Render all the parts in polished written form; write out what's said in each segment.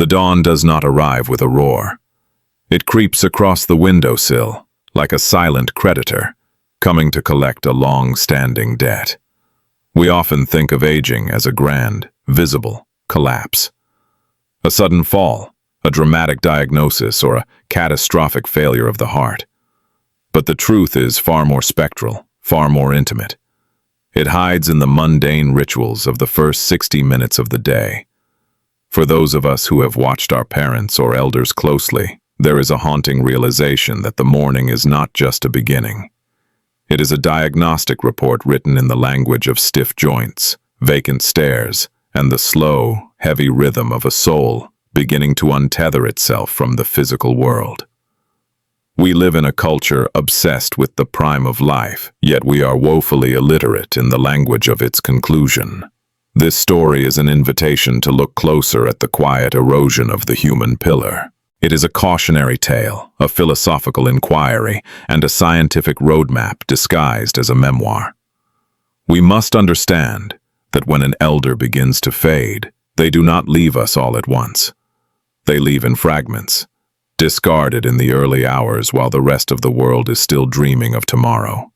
The dawn does not arrive with a roar. It creeps across the windowsill like a silent creditor, coming to collect a long-standing debt. We often think of aging as a grand, visible collapse. A sudden fall, a dramatic diagnosis, or a catastrophic failure of the heart. But the truth is far more spectral, far more intimate. It hides in the mundane rituals of the first 60 minutes of the day. For those of us who have watched our parents or elders closely, there is a haunting realization that the morning is not just a beginning. It is a diagnostic report written in the language of stiff joints, vacant stares, and the slow, heavy rhythm of a soul beginning to untether itself from the physical world. We live in a culture obsessed with the prime of life, yet we are woefully illiterate in the language of its conclusion. This story is an invitation to look closer at the quiet erosion of the human pillar. It is a cautionary tale, a philosophical inquiry, and a scientific roadmap disguised as a memoir. We must understand that when an elder begins to fade, they do not leave us all at once. They leave in fragments, discarded in the early hours while the rest of the world is still dreaming of tomorrow.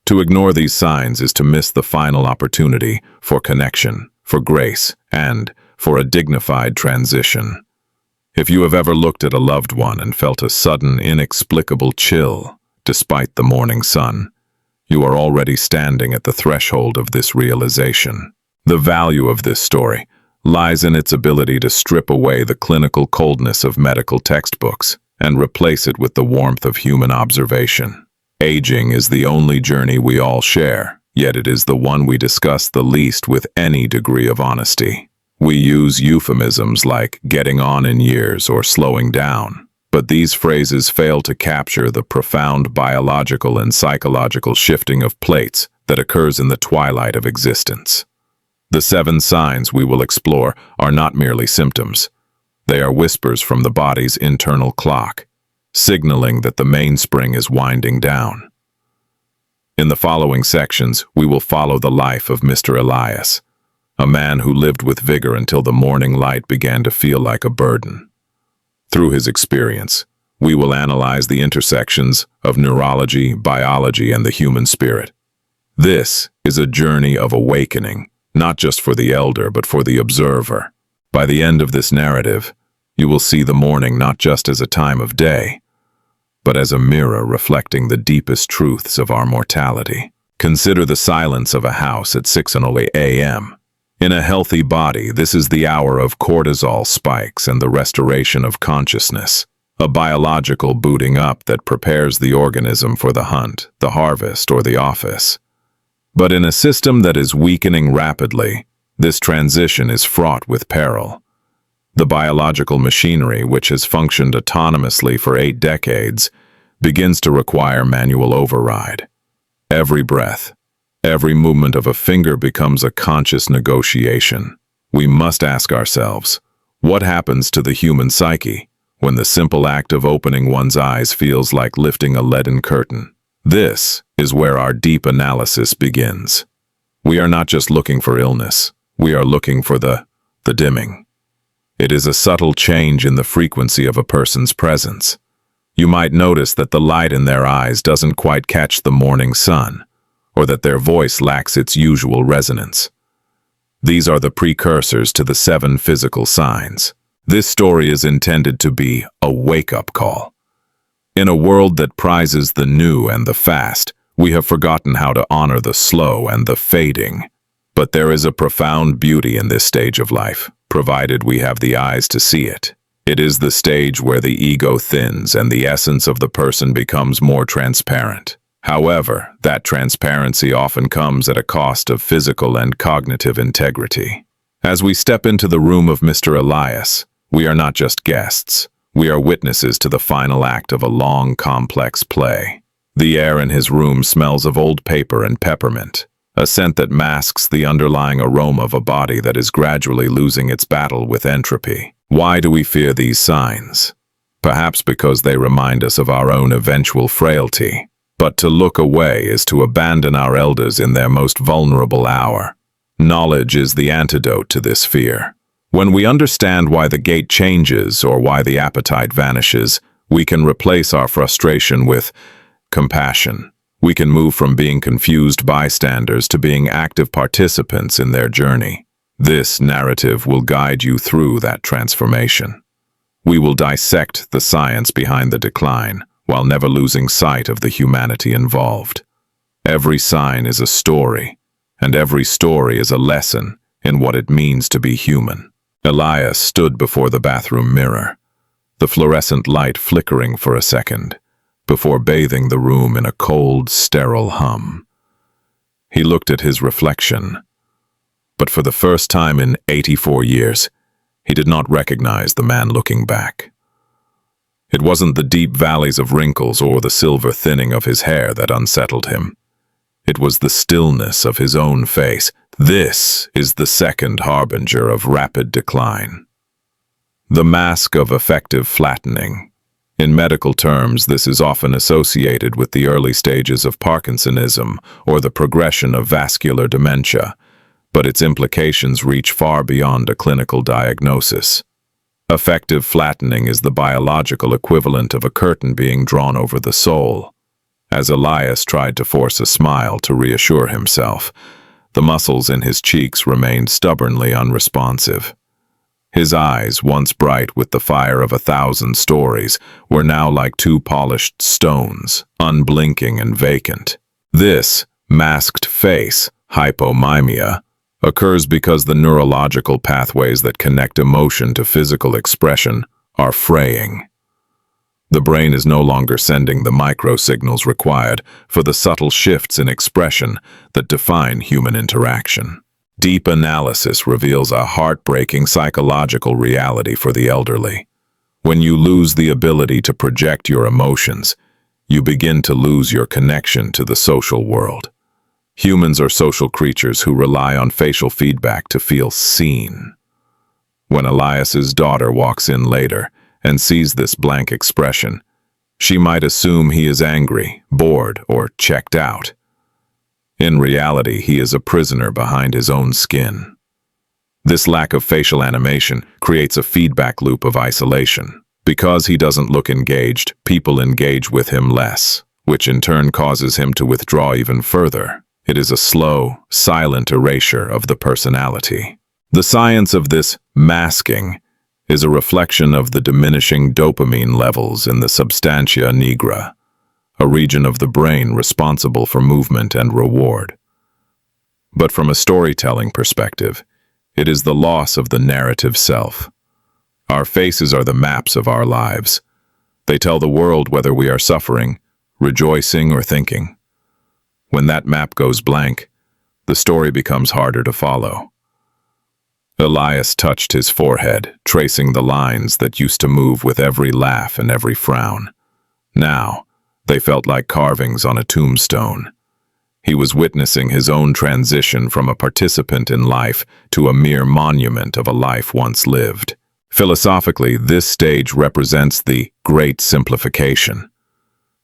To ignore these signs is to miss the final opportunity for connection, for grace, and for a dignified transition. If you have ever looked at a loved one and felt a sudden, inexplicable chill despite the morning sun, you are already standing at the threshold of this realization. The value of this story lies in its ability to strip away the clinical coldness of medical textbooks and replace it with the warmth of human observation. Aging is the only journey we all share, yet it is the one we discuss the least with any degree of honesty. We use euphemisms like getting on in years or slowing down, but these phrases fail to capture the profound biological and psychological shifting of plates that occurs in the twilight of existence. The 7 signs we will explore are not merely symptoms. They are whispers from the body's internal clock, signaling that the mainspring is winding down. In the following sections, we will follow the life of Mr. Elias, a man who lived with vigor until the morning light began to feel like a burden. Through his experience, we will analyze the intersections of neurology, biology, and the human spirit. This is a journey of awakening, not just for the elder, but for the observer. By the end of this narrative, you will see the morning not just as a time of day, but as a mirror reflecting the deepest truths of our mortality. Consider the silence of a house at 6:00 a.m. In a healthy body, this is the hour of cortisol spikes and the restoration of consciousness, a biological booting up that prepares the organism for the hunt, the harvest, or the office. But in a system that is weakening rapidly, this transition is fraught with peril. The biological machinery, which has functioned autonomously for 8 decades, begins to require manual override. Every breath, every movement of a finger becomes a conscious negotiation. We must ask ourselves, what happens to the human psyche when the simple act of opening one's eyes feels like lifting a leaden curtain? This is where our deep analysis begins. We are not just looking for illness, we are looking for the dimming. It is a subtle change in the frequency of a person's presence. You might notice that the light in their eyes doesn't quite catch the morning sun, or that their voice lacks its usual resonance. These are the precursors to the 7 physical signs. This story is intended to be a wake-up call. In a world that prizes the new and the fast, we have forgotten how to honor the slow and the fading. But there is a profound beauty in this stage of life, provided we have the eyes to see it. It is the stage where the ego thins and the essence of the person becomes more transparent. However, that transparency often comes at a cost of physical and cognitive integrity. As we step into the room of Mr. Elias, we are not just guests. We are witnesses to the final act of a long, complex play. The air in his room smells of old paper and peppermint, a scent that masks the underlying aroma of a body that is gradually losing its battle with entropy. Why do we fear these signs? Perhaps because they remind us of our own eventual frailty. But to look away is to abandon our elders in their most vulnerable hour. Knowledge is the antidote to this fear. When we understand why the gait changes or why the appetite vanishes, we can replace our frustration with compassion. We can move from being confused bystanders to being active participants in their journey. This narrative will guide you through that transformation. We will dissect the science behind the decline, while never losing sight of the humanity involved. Every sign is a story, and every story is a lesson in what it means to be human. Elias stood before the bathroom mirror, the fluorescent light flickering for a second, before bathing the room in a cold, sterile hum. He looked at his reflection, but for the first time in 84 years, he did not recognize the man looking back. It wasn't the deep valleys of wrinkles or the silver thinning of his hair that unsettled him. It was the stillness of his own face. This is the second harbinger of rapid decline. The mask of effective flattening. In medical terms, this is often associated with the early stages of Parkinsonism or the progression of vascular dementia, but its implications reach far beyond a clinical diagnosis. Effective flattening is the biological equivalent of a curtain being drawn over the soul. As Elias tried to force a smile to reassure himself, the muscles in his cheeks remained stubbornly unresponsive. His eyes, once bright with the fire of 1,000 stories, were now like two polished stones, unblinking and vacant. This masked face, hypomimia, occurs because the neurological pathways that connect emotion to physical expression are fraying. The brain is no longer sending the micro-signals required for the subtle shifts in expression that define human interaction. Deep analysis reveals a heartbreaking psychological reality for the elderly. When you lose the ability to project your emotions, you begin to lose your connection to the social world. Humans are social creatures who rely on facial feedback to feel seen. When Elias's daughter walks in later and sees this blank expression, she might assume he is angry, bored, or checked out. In reality, he is a prisoner behind his own skin. This lack of facial animation creates a feedback loop of isolation. Because he doesn't look engaged, people engage with him less, which in turn causes him to withdraw even further. It is a slow, silent erasure of the personality. The science of this masking is a reflection of the diminishing dopamine levels in the substantia nigra, a region of the brain responsible for movement and reward. But from a storytelling perspective, it is the loss of the narrative self. Our faces are the maps of our lives. They tell the world whether we are suffering, rejoicing, or thinking. When that map goes blank, the story becomes harder to follow. Elias touched his forehead, tracing the lines that used to move with every laugh and every frown. Now, they felt like carvings on a tombstone. He was witnessing his own transition from a participant in life to a mere monument of a life once lived. Philosophically, this stage represents the great simplification.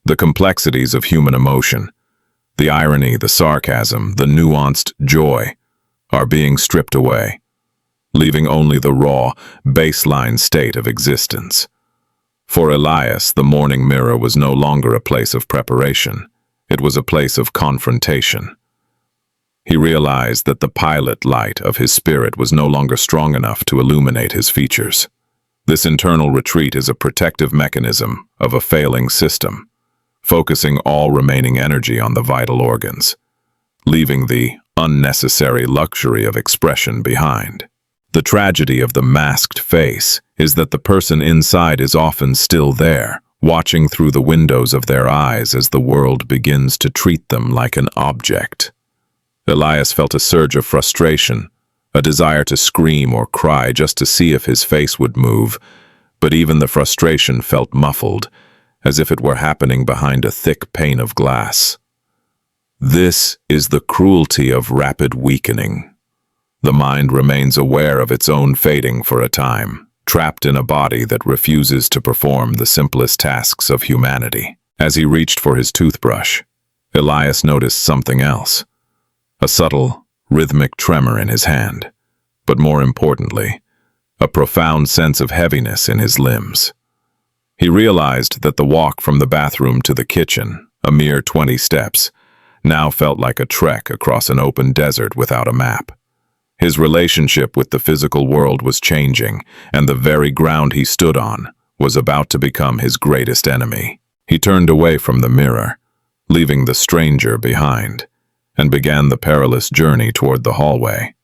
The complexities of human emotion, the irony, the sarcasm, the nuanced joy, are being stripped away, leaving only the raw, baseline state of existence. For Elias, the morning mirror was no longer a place of preparation. It was a place of confrontation. He realized that the pilot light of his spirit was no longer strong enough to illuminate his features. This internal retreat is a protective mechanism of a failing system, focusing all remaining energy on the vital organs, leaving the unnecessary luxury of expression behind. The tragedy of the masked face is that the person inside is often still there, watching through the windows of their eyes as the world begins to treat them like an object. Elias felt a surge of frustration, a desire to scream or cry just to see if his face would move, but even the frustration felt muffled, as if it were happening behind a thick pane of glass. This is the cruelty of rapid weakening. The mind remains aware of its own fading for a time, trapped in a body that refuses to perform the simplest tasks of humanity. As he reached for his toothbrush, Elias noticed something else, a subtle, rhythmic tremor in his hand, but more importantly, a profound sense of heaviness in his limbs. He realized that the walk from the bathroom to the kitchen, a mere 20 steps, now felt like a trek across an open desert without a map. His relationship with the physical world was changing, and the very ground he stood on was about to become his greatest enemy. He turned away from the mirror, leaving the stranger behind, and began the perilous journey toward the hallway.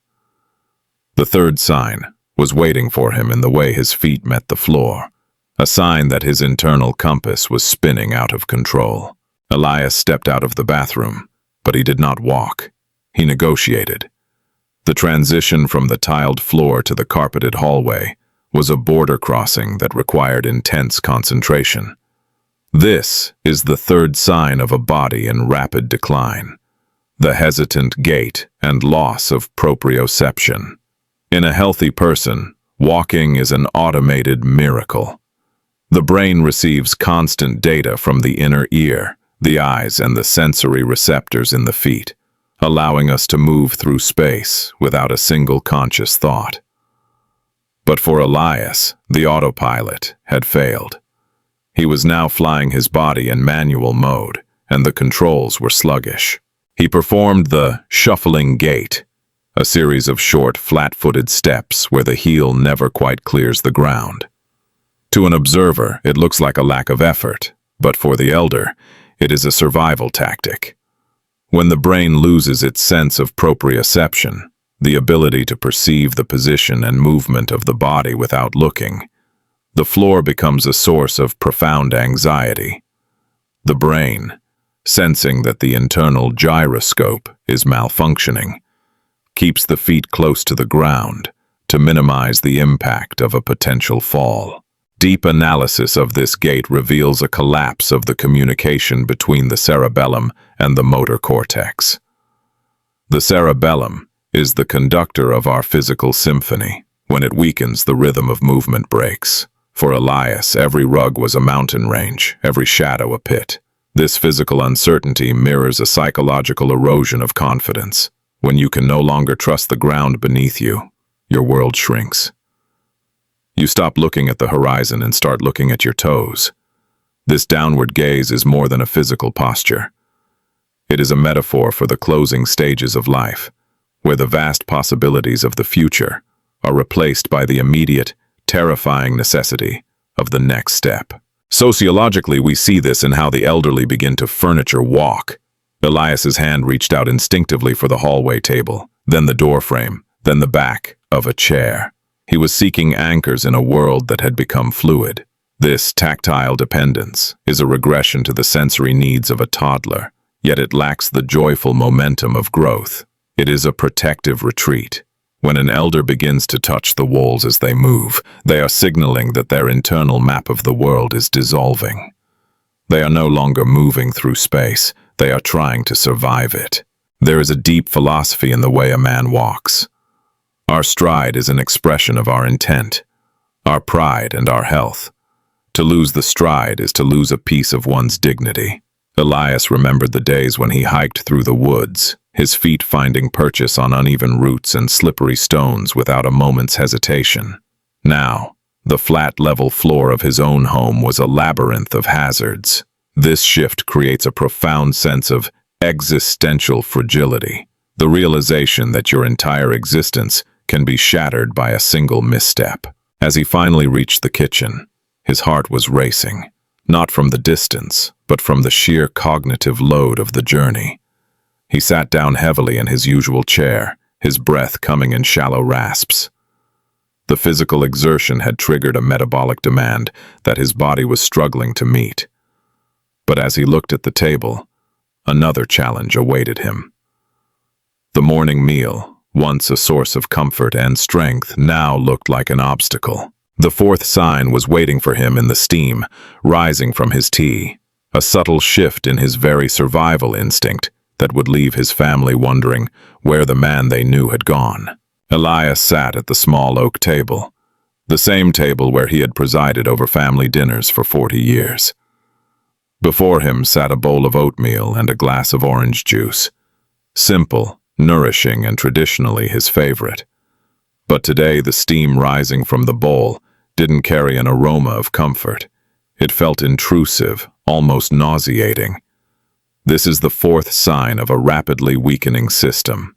The third sign was waiting for him in the way his feet met the floor, a sign that his internal compass was spinning out of control. Elias stepped out of the bathroom, but he did not walk. He negotiated. The transition from the tiled floor to the carpeted hallway was a border crossing that required intense concentration. This is the third sign of a body in rapid decline, the hesitant gait and loss of proprioception. In a healthy person, walking is an automated miracle. The brain receives constant data from the inner ear, the eyes, and the sensory receptors in the feet, allowing us to move through space without a single conscious thought. But for Elias, the autopilot had failed. He was now flying his body in manual mode, and the controls were sluggish. He performed the Shuffling Gait, a series of short, flat-footed steps where the heel never quite clears the ground. To an observer, it looks like a lack of effort, but for the elder, it is a survival tactic. When the brain loses its sense of proprioception, the ability to perceive the position and movement of the body without looking, the floor becomes a source of profound anxiety. The brain, sensing that the internal gyroscope is malfunctioning, keeps the feet close to the ground to minimize the impact of a potential fall. Deep analysis of this gait reveals a collapse of the communication between the cerebellum and the motor cortex. The cerebellum is the conductor of our physical symphony. When it weakens, the rhythm of movement breaks. For Elias, every rug was a mountain range, every shadow a pit. This physical uncertainty mirrors a psychological erosion of confidence. When you can no longer trust the ground beneath you, your world shrinks. You stop looking at the horizon and start looking at your toes. This downward gaze is more than a physical posture. It is a metaphor for the closing stages of life, where the vast possibilities of the future are replaced by the immediate, terrifying necessity of the next step. Sociologically, we see this in how the elderly begin to furniture walk. Elias's hand reached out instinctively for the hallway table, then the door frame, then the back of a chair. He was seeking anchors in a world that had become fluid. This tactile dependence is a regression to the sensory needs of a toddler, yet it lacks the joyful momentum of growth. It is a protective retreat. When an elder begins to touch the walls as they move, they are signaling that their internal map of the world is dissolving. They are no longer moving through space, they are trying to survive it. There is a deep philosophy in the way a man walks. Our stride is an expression of our intent, our pride and our health. To lose the stride is to lose a piece of one's dignity. Elias remembered the days when he hiked through the woods, his feet finding purchase on uneven roots and slippery stones without a moment's hesitation. Now, the flat, level floor of his own home was a labyrinth of hazards. This shift creates a profound sense of existential fragility, the realization that your entire existence can be shattered by a single misstep. As he finally reached the kitchen, his heart was racing, not from the distance, but from the sheer cognitive load of the journey. He sat down heavily in his usual chair, his breath coming in shallow rasps. The physical exertion had triggered a metabolic demand that his body was struggling to meet. But as he looked at the table, another challenge awaited him. The morning meal, once a source of comfort and strength, now looked like an obstacle. The fourth sign was waiting for him in the steam, rising from his tea, a subtle shift in his very survival instinct that would leave his family wondering where the man they knew had gone. Elias sat at the small oak table, the same table where he had presided over family dinners for 40 years. Before him sat a bowl of oatmeal and a glass of orange juice, simple, nourishing, and traditionally his favorite. But today the steam rising from the bowl didn't carry an aroma of comfort. It felt intrusive, almost nauseating. This is the fourth sign of a rapidly weakening system,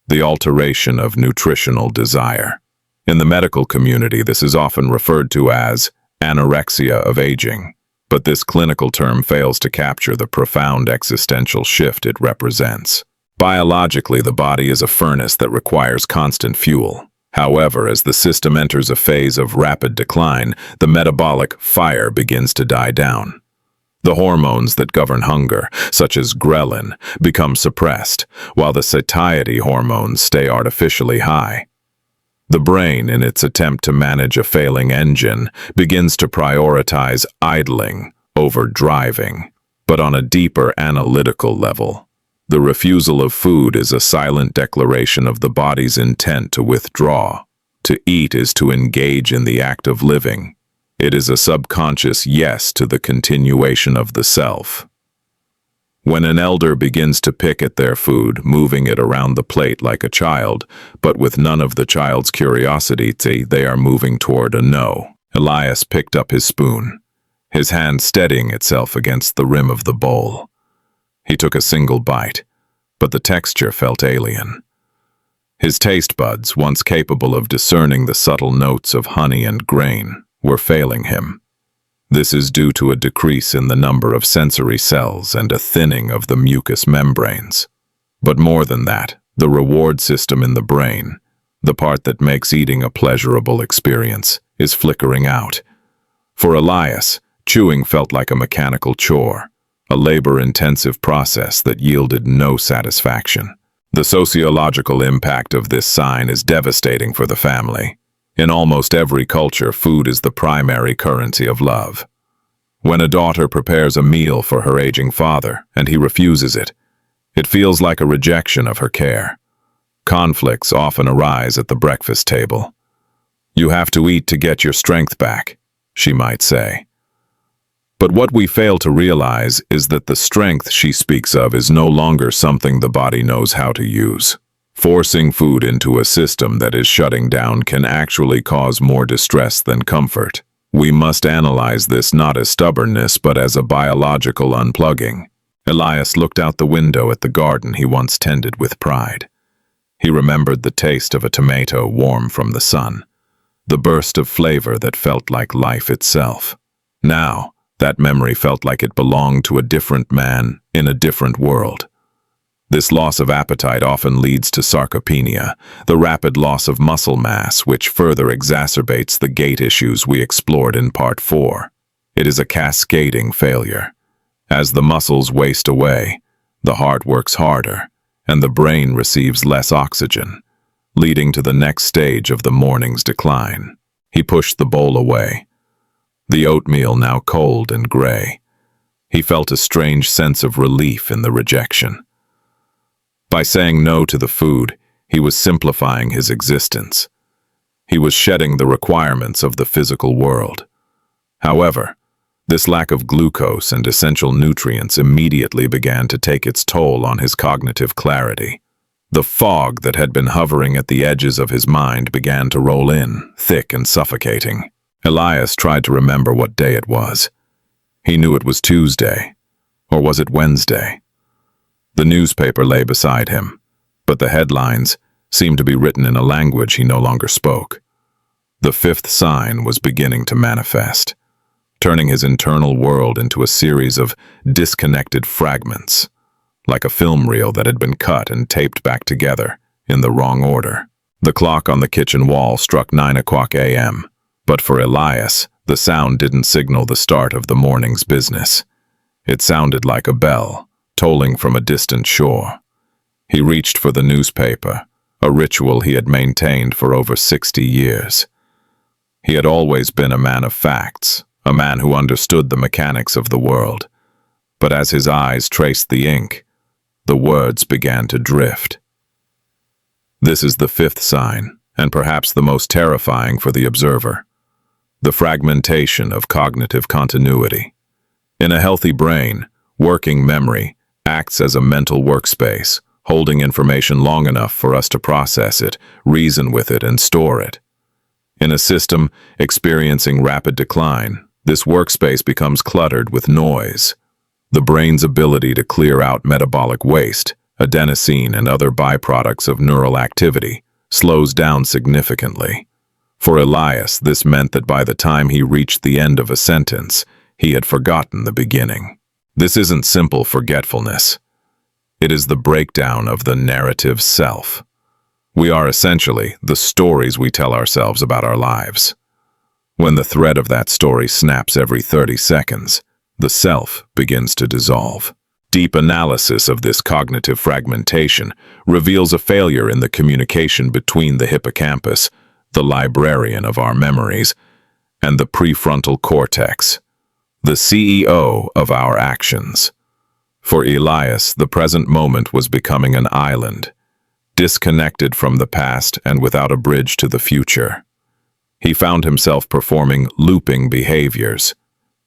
the alteration of nutritional desire. In the medical community, this is often referred to as anorexia of aging, but this clinical term fails to capture the profound existential shift it represents. Biologically, the body is a furnace that requires constant fuel. However, as the system enters a phase of rapid decline, the metabolic fire begins to die down. The hormones that govern hunger, such as ghrelin, become suppressed, while the satiety hormones stay artificially high. The brain, in its attempt to manage a failing engine, begins to prioritize idling over driving. But on a deeper analytical level, the refusal of food is a silent declaration of the body's intent to withdraw. To eat is to engage in the act of living. It is a subconscious yes to the continuation of the self. When an elder begins to pick at their food, moving it around the plate like a child, but with none of the child's curiosity, they are moving toward a no. Elias picked up his spoon, his hand steadying itself against the rim of the bowl. He took a single bite, but the texture felt alien. His taste buds, once capable of discerning the subtle notes of honey and grain, were failing him. This is due to a decrease in the number of sensory cells and a thinning of the mucous membranes. But more than that, the reward system in the brain, the part that makes eating a pleasurable experience, is flickering out. For Elias, chewing felt like a mechanical chore, a labor-intensive process that yielded no satisfaction. The sociological impact of this sign is devastating for the family. In almost every culture, food is the primary currency of love. When a daughter prepares a meal for her aging father and he refuses it, it feels like a rejection of her care. Conflicts often arise at the breakfast table. "You have to eat to get your strength back," she might say. But what we fail to realize is that the strength she speaks of is no longer something the body knows how to use. Forcing food into a system that is shutting down can actually cause more distress than comfort. We must analyze this not as stubbornness, but as a biological unplugging. Elias looked out the window at the garden he once tended with pride. He remembered the taste of a tomato warm from the sun, the burst of flavor that felt like life itself. Now, that memory felt like it belonged to a different man in a different world. This loss of appetite often leads to sarcopenia, the rapid loss of muscle mass, which further exacerbates the gait issues we explored in Part 4. It is a cascading failure. As the muscles waste away, the heart works harder, and the brain receives less oxygen, leading to the next stage of the morning's decline. He pushed the bowl away, the oatmeal now cold and gray. He felt a strange sense of relief in the rejection. By saying no to the food, he was simplifying his existence. He was shedding the requirements of the physical world. However, this lack of glucose and essential nutrients immediately began to take its toll on his cognitive clarity. The fog that had been hovering at the edges of his mind began to roll in, thick and suffocating. Elias tried to remember what day it was. He knew it was Tuesday, or was it Wednesday? The newspaper lay beside him, but the headlines seemed to be written in a language he no longer spoke. The fifth sign was beginning to manifest, turning his internal world into a series of disconnected fragments, like a film reel that had been cut and taped back together in the wrong order. The clock on the kitchen wall struck 9 a.m., but for Elias, the sound didn't signal the start of the morning's business. It sounded like a bell, tolling from a distant shore. He reached for the newspaper, a ritual he had maintained for over 60 years. He had always been a man of facts, a man who understood the mechanics of the world. But as his eyes traced the ink, the words began to drift. This is the fifth sign, and perhaps the most terrifying for the observer: the fragmentation of cognitive continuity. In a healthy brain, working memory acts as a mental workspace, holding information long enough for us to process it, reason with it, and store it. In a system experiencing rapid decline, this workspace becomes cluttered with noise. The brain's ability to clear out metabolic waste, adenosine and other byproducts of neural activity, slows down significantly. For Elias, this meant that by the time he reached the end of a sentence, he had forgotten the beginning. This isn't simple forgetfulness. It is the breakdown of the narrative self. We are essentially the stories we tell ourselves about our lives. When the thread of that story snaps every 30 seconds, the self begins to dissolve. Deep analysis of this cognitive fragmentation reveals a failure in the communication between the hippocampus, the librarian of our memories, and the prefrontal cortex, the CEO of our actions. For Elias, the present moment was becoming an island, disconnected from the past and without a bridge to the future. He found himself performing looping behaviors,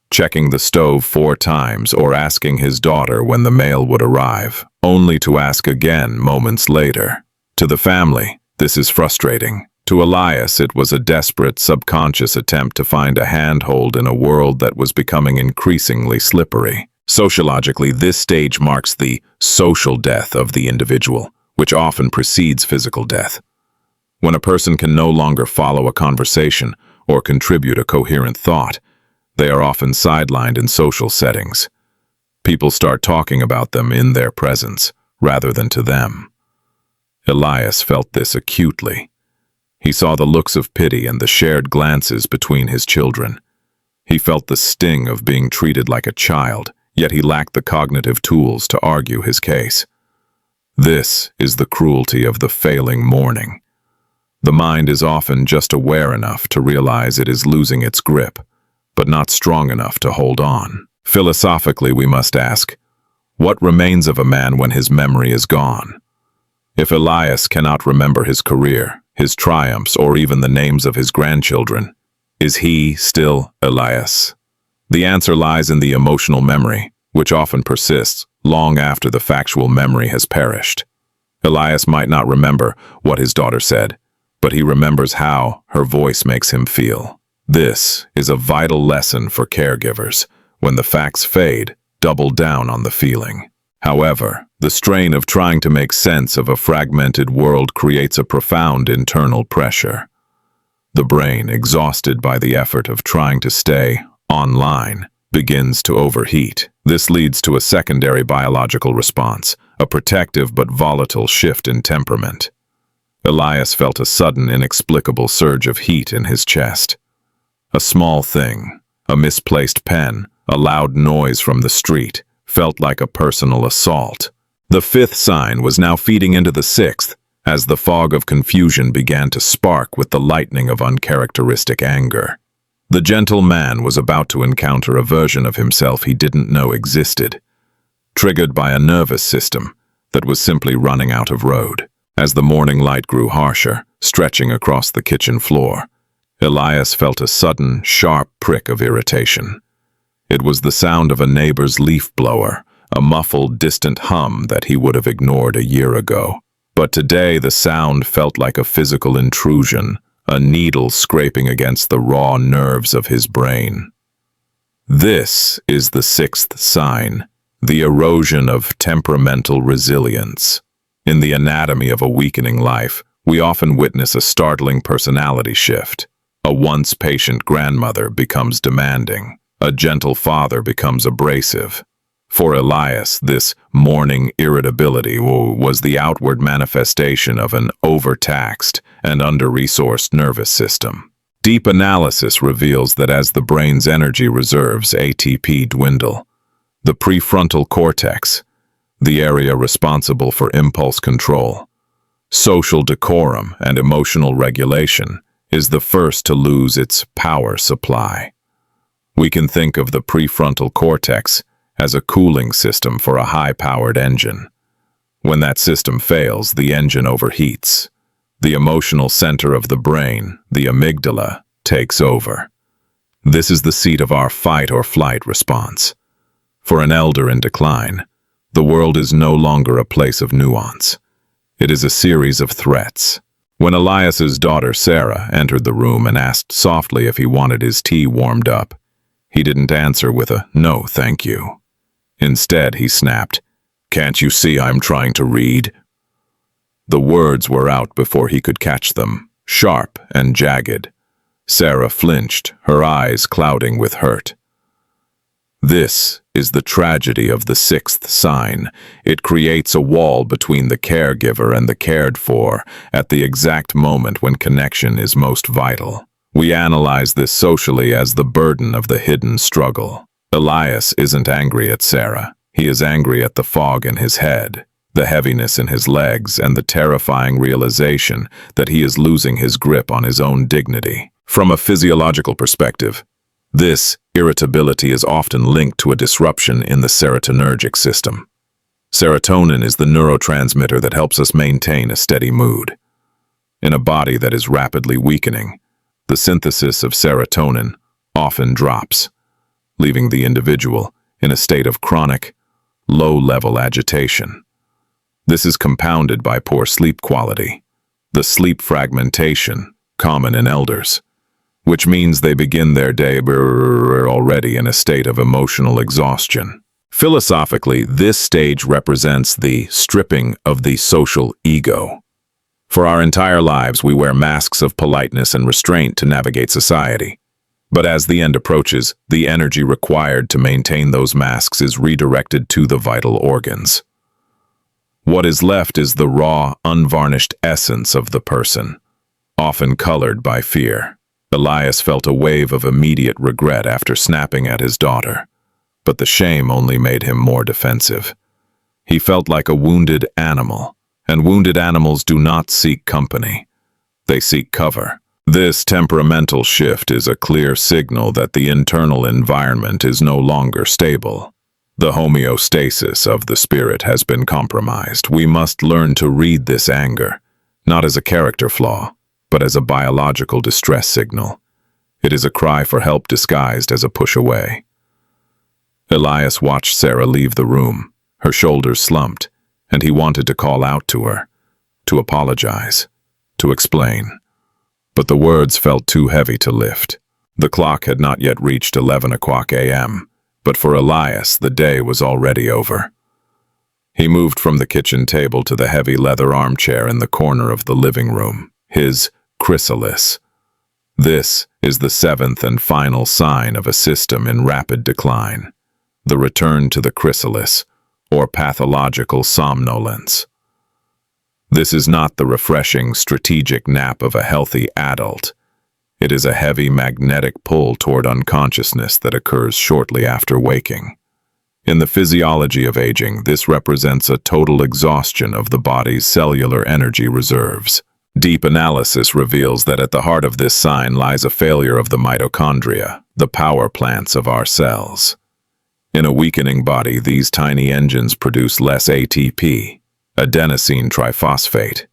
checking the stove 4 times or asking his daughter when the mail would arrive, only to ask again moments later. To the family, this is frustrating. To Elias, it was a desperate, subconscious attempt to find a handhold in a world that was becoming increasingly slippery. Sociologically, this stage marks the social death of the individual, which often precedes physical death. When a person can no longer follow a conversation or contribute a coherent thought, they are often sidelined in social settings. People start talking about them in their presence, rather than to them. Elias felt this acutely. He saw the looks of pity and the shared glances between his children. He felt the sting of being treated like a child, yet he lacked the cognitive tools to argue his case. This is the cruelty of the failing morning. The mind is often just aware enough to realize it is losing its grip, but not strong enough to hold on. Philosophically, we must ask, what remains of a man when his memory is gone? If Elias cannot remember his career, his triumphs, or even the names of his grandchildren, is he still Elias? The answer lies in the emotional memory, which often persists long after the factual memory has perished. Elias might not remember what his daughter said, but he remembers how her voice makes him feel. This is a vital lesson for caregivers. When the facts fade, double down on the feeling. However, the strain of trying to make sense of a fragmented world creates a profound internal pressure. The brain, exhausted by the effort of trying to stay online, begins to overheat. This leads to a secondary biological response, a protective but volatile shift in temperament. Elias felt a sudden, inexplicable surge of heat in his chest. A small thing, a misplaced pen, a loud noise from the street, felt like a personal assault. The 5th sign was now feeding into the 6th, as the fog of confusion began to spark with the lightning of uncharacteristic anger. The gentle man was about to encounter a version of himself he didn't know existed, triggered by a nervous system that was simply running out of road. As the morning light grew harsher, stretching across the kitchen floor, Elias felt a sudden, sharp prick of irritation. It was the sound of a neighbor's leaf blower, a muffled, distant hum that he would have ignored a year ago. But today the sound felt like a physical intrusion, a needle scraping against the raw nerves of his brain. This is the 6th sign, the erosion of temperamental resilience. In the anatomy of a weakening life, we often witness a startling personality shift. A once patient grandmother becomes demanding. A gentle father becomes abrasive. For Elias, this morning irritability was the outward manifestation of an overtaxed and under-resourced nervous system. Deep analysis reveals that as the brain's energy reserves, ATP, dwindle, the prefrontal cortex, the area responsible for impulse control, social decorum, and emotional regulation, is the first to lose its power supply. We can think of the prefrontal cortex as a cooling system for a high-powered engine. When that system fails, the engine overheats. The emotional center of the brain, the amygdala, takes over. This is the seat of our fight or flight response. For an elder in decline, The world is no longer a place of nuance. It is a series of threats. When Elias's daughter Sarah entered the room and asked softly if he wanted his tea warmed up, he didn't answer with a "no, thank you." Instead, he snapped, "Can't you see I'm trying to read?" The words were out before he could catch them, sharp and jagged. Sarah flinched, her eyes clouding with hurt. This is the tragedy of the sixth sign. It creates a wall between the caregiver and the cared for at the exact moment when connection is most vital. We analyze this socially as the burden of the hidden struggle. Elias isn't angry at Sarah. He is angry at the fog in his head, the heaviness in his legs, and the terrifying realization that he is losing his grip on his own dignity. From a physiological perspective, this irritability is often linked to a disruption in the serotonergic system. Serotonin is the neurotransmitter that helps us maintain a steady mood. In a body that is rapidly weakening, the synthesis of serotonin often drops, leaving the individual in a state of chronic, low-level agitation. This is compounded by poor sleep quality, the sleep fragmentation common in elders, which means they begin their day already in a state of emotional exhaustion. Philosophically, this stage represents the stripping of the social ego. For our entire lives, we wear masks of politeness and restraint to navigate society. But as the end approaches, the energy required to maintain those masks is redirected to the vital organs. What is left is the raw, unvarnished essence of the person, often colored by fear. Elias felt a wave of immediate regret after snapping at his daughter, but the shame only made him more defensive. He felt like a wounded animal, and wounded animals do not seek company. They seek cover. This temperamental shift is a clear signal that the internal environment is no longer stable. The homeostasis of the spirit has been compromised. We must learn to read this anger, not as a character flaw, but as a biological distress signal. It is a cry for help disguised as a push away. Elias watched Sarah leave the room. Her shoulders slumped, and he wanted to call out to her, to apologize, to explain. But the words felt too heavy to lift. The clock had not yet reached 11 o'clock a.m., but for Elias, the day was already over. He moved from the kitchen table to the heavy leather armchair in the corner of the living room, his chrysalis. This is the seventh and final sign of a system in rapid decline, the return to the chrysalis, or pathological somnolence. This is not the refreshing, strategic nap of a healthy adult. It is a heavy magnetic pull toward unconsciousness that occurs shortly after waking. In the physiology of aging, this represents a total exhaustion of the body's cellular energy reserves. Deep analysis reveals that at the heart of this sign lies a failure of the mitochondria, the power plants of our cells. In a weakening body, these tiny engines produce less ATP, adenosine triphosphate,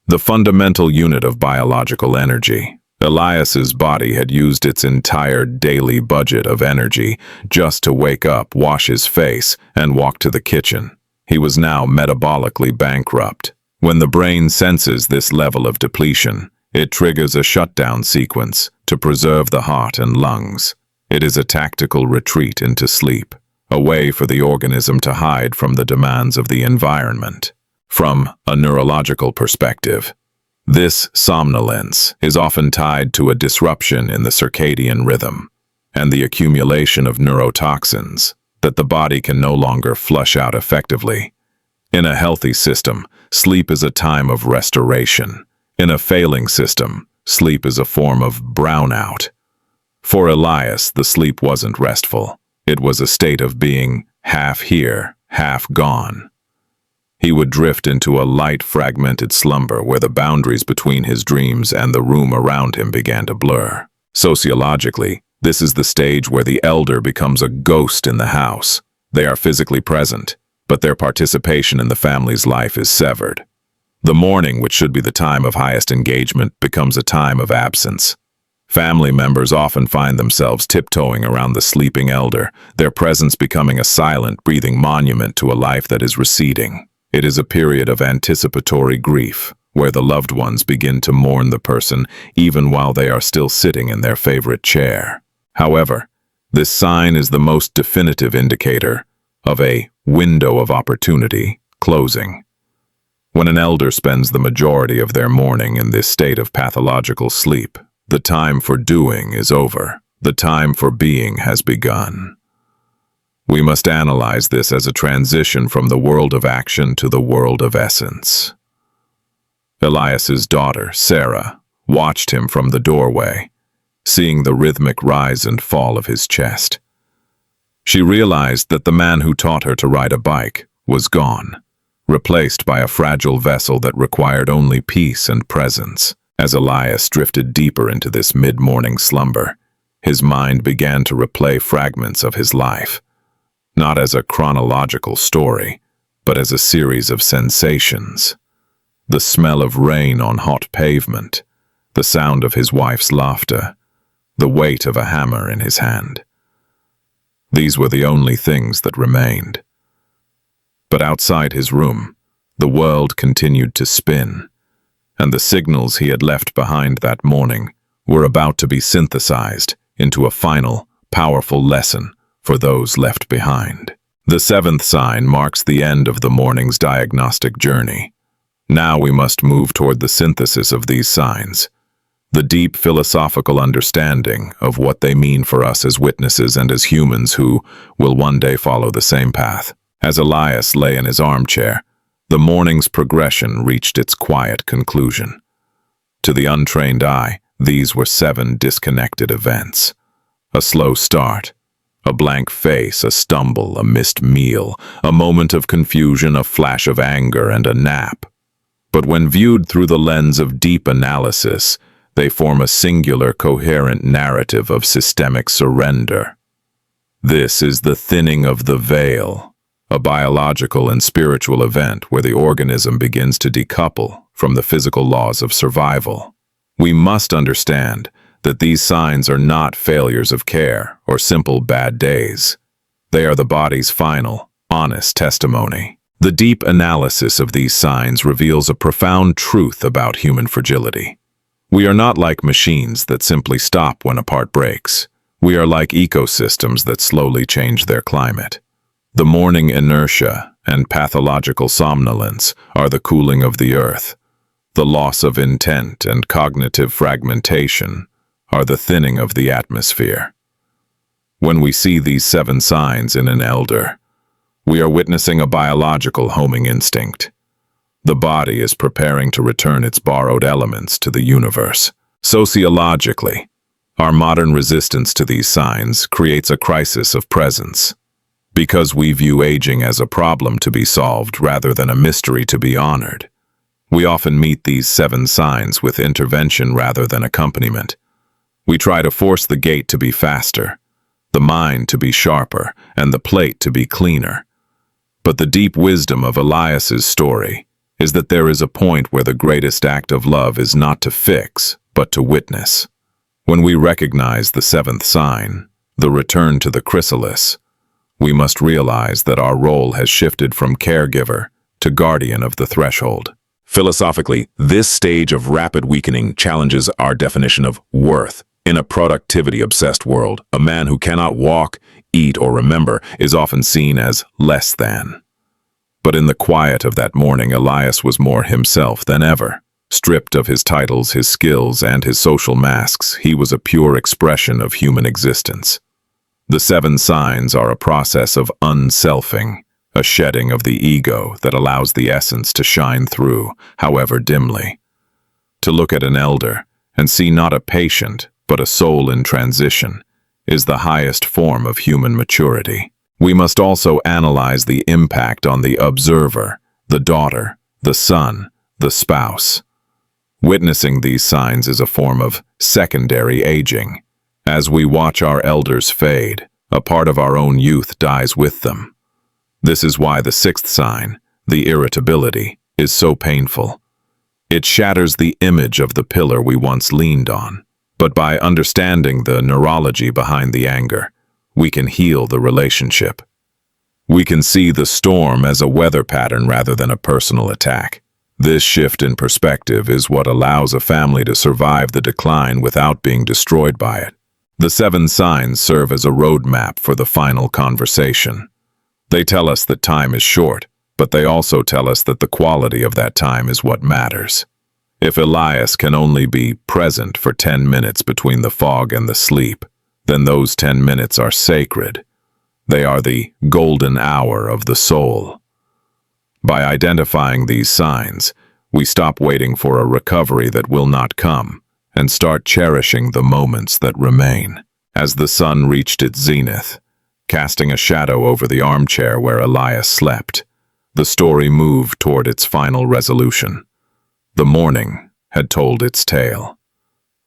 the fundamental unit of biological energy. Elias's body had used its entire daily budget of energy just to wake up, wash his face, and walk to the kitchen. He was now metabolically bankrupt. When the brain senses this level of depletion, it triggers a shutdown sequence to preserve the heart and lungs. It is a tactical retreat into sleep, a way for the organism to hide from the demands of the environment. From a neurological perspective, this somnolence is often tied to a disruption in the circadian rhythm and the accumulation of neurotoxins that the body can no longer flush out effectively. In a healthy system, sleep is a time of restoration. In a failing system, sleep is a form of brownout. For Elias, the sleep wasn't restful. It was a state of being half here, half gone. He would drift into a light, fragmented slumber where the boundaries between his dreams and the room around him began to blur. Sociologically, this is the stage where the elder becomes a ghost in the house. They are physically present, but their participation in the family's life is severed. The morning, which should be the time of highest engagement, becomes a time of absence. Family members often find themselves tiptoeing around the sleeping elder, their presence becoming a silent, breathing monument to a life that is receding. It is a period of anticipatory grief, where the loved ones begin to mourn the person even while they are still sitting in their favorite chair. However, this sign is the most definitive indicator of a window of opportunity closing. When an elder spends the majority of their mourning in this state of pathological sleep, the time for doing is over. The time for being has begun. We must analyze this as a transition from the world of action to the world of essence. Elias's daughter, Sarah, watched him from the doorway, seeing the rhythmic rise and fall of his chest. She realized that the man who taught her to ride a bike was gone, replaced by a fragile vessel that required only peace and presence. As Elias drifted deeper into this mid-morning slumber, his mind began to replay fragments of his life, not as a chronological story, but as a series of sensations. The smell of rain on hot pavement, the sound of his wife's laughter, the weight of a hammer in his hand. These were the only things that remained. But outside his room, the world continued to spin, and the signals he had left behind that morning were about to be synthesized into a final, powerful lesson for those left behind. The seventh sign marks the end of the morning's diagnostic journey. Now we must move toward the synthesis of these signs, the deep philosophical understanding of what they mean for us as witnesses and as humans who will one day follow the same path. As Elias lay in his armchair, the morning's progression reached its quiet conclusion. To the untrained eye, these were 7 disconnected events. A slow start, a blank face, a stumble, a missed meal, a moment of confusion, a flash of anger, and a nap. But when viewed through the lens of deep analysis, they form a singular, coherent narrative of systemic surrender. This is the thinning of the veil, a biological and spiritual event where the organism begins to decouple from the physical laws of survival. We must understand that these signs are not failures of care or simple bad days. They are the body's final, honest testimony. The deep analysis of these signs reveals a profound truth about human fragility. We are not like machines that simply stop when a part breaks. We are like ecosystems that slowly change their climate. The morning inertia and pathological somnolence are the cooling of the earth. The loss of intent and cognitive fragmentation are the thinning of the atmosphere. When we see these 7 signs in an elder, we are witnessing a biological homing instinct. The body is preparing to return its borrowed elements to the universe. Sociologically, our modern resistance to these signs creates a crisis of presence. Because we view aging as a problem to be solved rather than a mystery to be honored, we often meet these 7 signs with intervention rather than accompaniment. We try to force the gait to be faster, the mind to be sharper, and the plate to be cleaner. But the deep wisdom of Elias's story is that there is a point where the greatest act of love is not to fix, but to witness. When we recognize the 7th sign, the return to the chrysalis, we must realize that our role has shifted from caregiver to guardian of the threshold. Philosophically, this stage of rapid weakening challenges our definition of worth. In a productivity-obsessed world, a man who cannot walk, eat, or remember is often seen as less than. But in the quiet of that morning, Elias was more himself than ever. Stripped of his titles, his skills, and his social masks, he was a pure expression of human existence. The 7 signs are a process of unselfing, a shedding of the ego that allows the essence to shine through, however dimly. To look at an elder and see not a patient, but a soul in transition, is the highest form of human maturity. We must also analyze the impact on the observer, the daughter, the son, the spouse. Witnessing these signs is a form of secondary aging. As we watch our elders fade, a part of our own youth dies with them. This is why the 6th sign, the irritability, is so painful. It shatters the image of the pillar we once leaned on. But by understanding the neurology behind the anger, we can heal the relationship. We can see the storm as a weather pattern rather than a personal attack. This shift in perspective is what allows a family to survive the decline without being destroyed by it. The 7 signs serve as a roadmap for the final conversation. They tell us that time is short, but they also tell us that the quality of that time is what matters. If Elias can only be present for 10 minutes between the fog and the sleep, then those 10 minutes are sacred. They are the golden hour of the soul. By identifying these signs, we stop waiting for a recovery that will not come and start cherishing the moments that remain. As the sun reached its zenith, casting a shadow over the armchair where Elias slept, the story moved toward its final resolution. The morning had told its tale.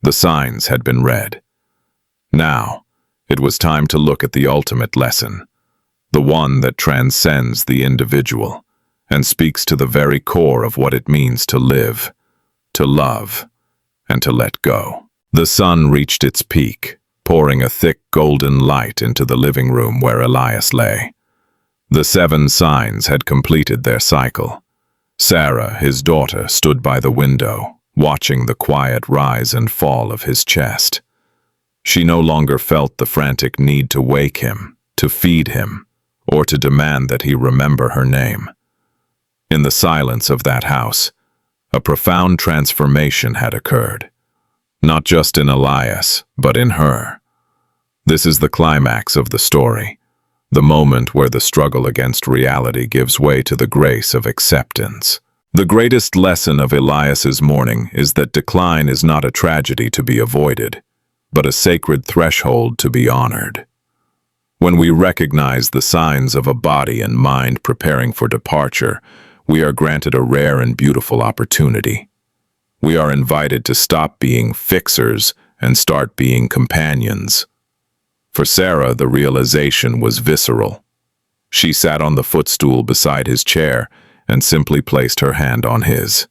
The signs had been read. Now, it was time to look at the ultimate lesson, the one that transcends the individual and speaks to the very core of what it means to live, to love, and to let go. The sun reached its peak, pouring a thick golden light into the living room where Elias lay. The 7 signs had completed their cycle. Sarah, his daughter, stood by the window, watching the quiet rise and fall of his chest. She no longer felt the frantic need to wake him, to feed him, or to demand that he remember her name. In the silence of that house, a profound transformation had occurred. Not just in Elias, but in her. This is the climax of the story, the moment where the struggle against reality gives way to the grace of acceptance. The greatest lesson of Elias's mourning is that decline is not a tragedy to be avoided, but a sacred threshold to be honored. When we recognize the signs of a body and mind preparing for departure, we are granted a rare and beautiful opportunity. We are invited to stop being fixers and start being companions. For Sarah, the realization was visceral. She sat on the footstool beside his chair and simply placed her hand on his.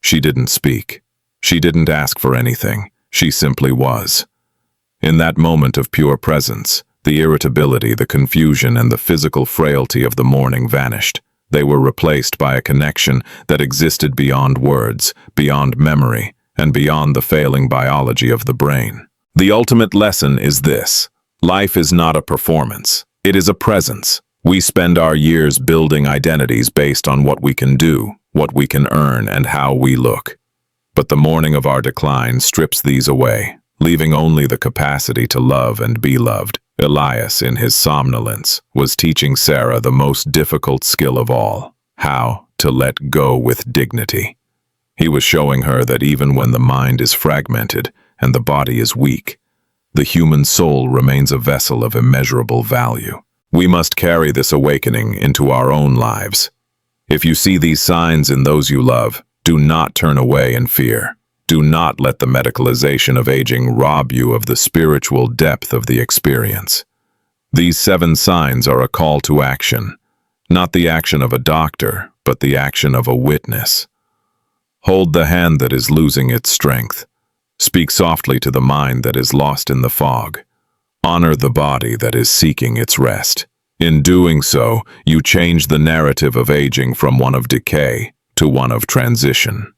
She didn't speak. She didn't ask for anything. She simply was. In that moment of pure presence, the irritability, the confusion, and the physical frailty of the morning vanished. They were replaced by a connection that existed beyond words, beyond memory, and beyond the failing biology of the brain. The ultimate lesson is this: life is not a performance. It is a presence. We spend our years building identities based on what we can do, what we can earn, and how we look. But the morning of our decline strips these away, leaving only the capacity to love and be loved. Elias, in his somnolence, was teaching Sarah the most difficult skill of all: how to let go with dignity. He was showing her that even when the mind is fragmented and the body is weak, the human soul remains a vessel of immeasurable value. We must carry this awakening into our own lives. If you see these signs in those you love, do not turn away in fear. Do not let the medicalization of aging rob you of the spiritual depth of the experience. These 7 signs are a call to action, not the action of a doctor, but the action of a witness. Hold the hand that is losing its strength. Speak softly to the mind that is lost in the fog. Honor the body that is seeking its rest. In doing so, you change the narrative of aging from one of decay to one of transition.